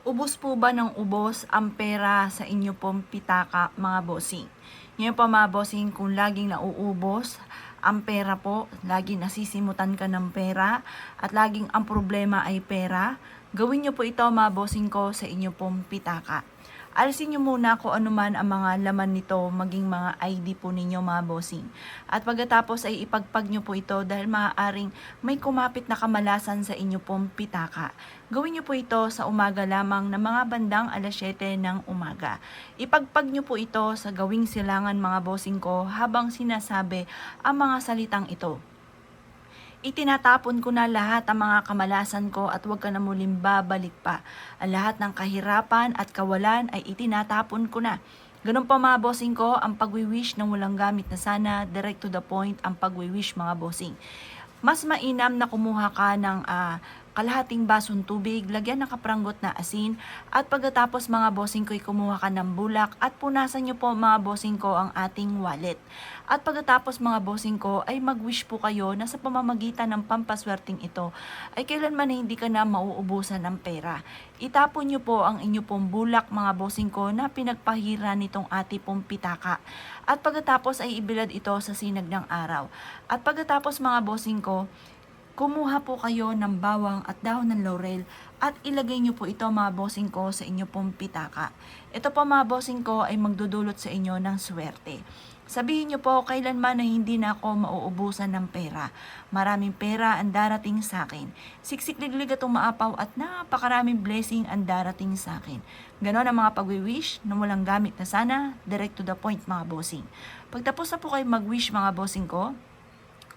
Ubos po ba ng ubos ang pera sa inyo pong pitaka, mga bossing? Ngayon po mga bossing, kung laging nauubos ang pera po, laging nasisimutan ka ng pera, at laging ang problema ay pera, gawin nyo po ito mga bossing ko sa inyo pong pitaka. Alisin nyo muna kung ano man ang mga laman nito, maging mga ID po ninyo mga bossing. At pagkatapos ay ipagpag nyo po ito dahil maaaring may kumapit na kamalasan sa inyo pong pitaka. Gawin nyo po ito sa umaga lamang na mga bandang 7:00 ng umaga. Ipagpag nyo po ito sa gawing silangan mga bossing ko habang sinasabi ang mga salitang ito. Itinatapon ko na lahat ang mga kamalasan ko at huwag ka na muling babalik pa. Ang lahat ng kahirapan at kawalan ay itinatapon ko na. Ganun pa mga bossing ko, ang pagwiwish ng walang gamit na sana, direct to the point ang pagwiwish mga bossing. Mas mainam na kumuha ka ng kalahating basong tubig, lagyan ng kapranggot na asin, at pagkatapos mga bossing ko ay kumuha ka ng bulak at punasan nyo po mga bossing ko ang ating wallet. At pagkatapos mga bossing ko ay mag-wish po kayo na sa pamamagitan ng pampaswerteng ito ay kailanman na hindi ka na mauubusan ng pera. Itapon nyo po ang inyo pong bulak mga bossing ko na pinagpahira nitong ati pong pitaka. At pagkatapos ay ibilad ito sa sinag ng araw. At pagkatapos mga bossing ko, kumuha po kayo ng bawang at dahon ng laurel at ilagay nyo po ito mga bossing ko sa inyo pong pitaka. Ito po mga bossing ko ay magdudulot sa inyo ng swerte. Sabihin nyo po kailanman na hindi na ako mauubusan ng pera. Maraming pera ang darating sa akin. Siksik-liglig at umaapaw at napakaraming blessing ang darating sa akin. Ganon ang mga pag-wish na walang gamit na sana, direct to the point mga bossing. Pagtapos na po kayo mag-wish mga bossing ko,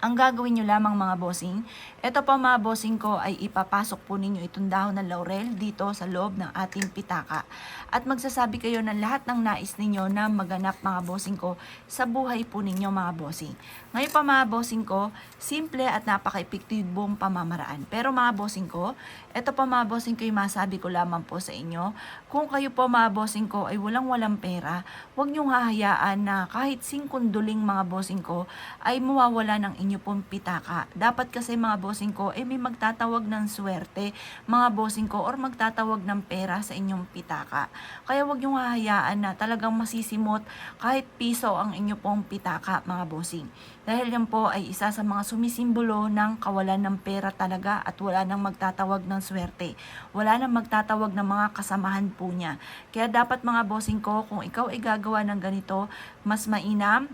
ang gagawin nyo lamang mga bossing, ito pa mga bossing ko ay ipapasok po ninyo itong dahon ng laurel dito sa loob ng ating pitaka. At magsasabi kayo ng lahat ng nais ninyo na maganap mga bossing ko sa buhay po ninyo mga bossing. Ngayon pa mga bossing ko, simple at napaka-epektibong pamamaraan. Pero mga bossing ko, ito pa mga bossing ko yung masabi ko lamang po sa inyo, kung kayo po mga bossing ko ay walang pera, huwag nyong hahayaan na kahit singkunduling mga bossing ko ay mawawala ng inyo pong pitaka. Dapat kasi mga bossing ko, may magtatawag ng swerte, mga bossing ko, or magtatawag ng pera sa inyong pitaka. Kaya wag niyong hahayaan na talagang masisimot kahit piso ang inyo pong pitaka, mga bossing. Dahil yan po ay isa sa mga sumisimbolo ng kawalan ng pera talaga at wala nang magtatawag ng swerte. Wala nang magtatawag ng mga kasamahan po niya. Kaya dapat mga bossing ko, kung ikaw ay gagawa ng ganito, mas mainam,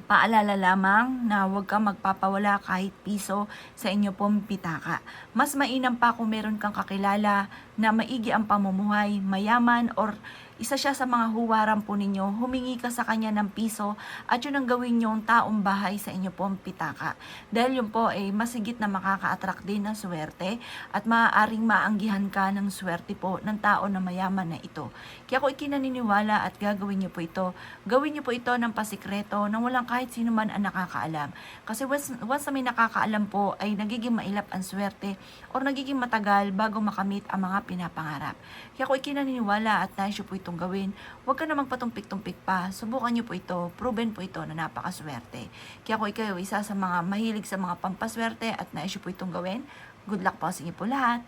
paalala lamang na huwag kang magpapawala kahit piso sa inyo pong pitaka. Mas mainam pa kung meron kang kakilala na maigi ang pamumuhay, mayaman, or isa siya sa mga huwaran po ninyo, humingi ka sa kanya ng piso at yun ang gawin yung taong bahay sa inyo pong pitaka. Dahil yun po ay masigit na makaka-attract din ng swerte at maaaring maanggihan ka ng swerte po ng tao na mayaman na ito. Kaya ako ikinaniniwala at gagawin niyo po ito. Gawin niyo po ito ng pasikreto nang walang kahit sino man ang nakakaalam. Kasi once na may nakakaalam po ay nagiging mailap ang swerte or nagiging matagal bago makamit ang mga pinapangarap. Kaya ako ikinaniniwala at nais po itong gawin. Huwag ka na magpatumpik-tumpik pa. Subukan niyo po ito. Proven po ito na napakaswerte. Kaya ako ikaw isa sa mga mahilig sa mga pampaswerte at nais po itong gawin. Good luck po sa inyo po lahat.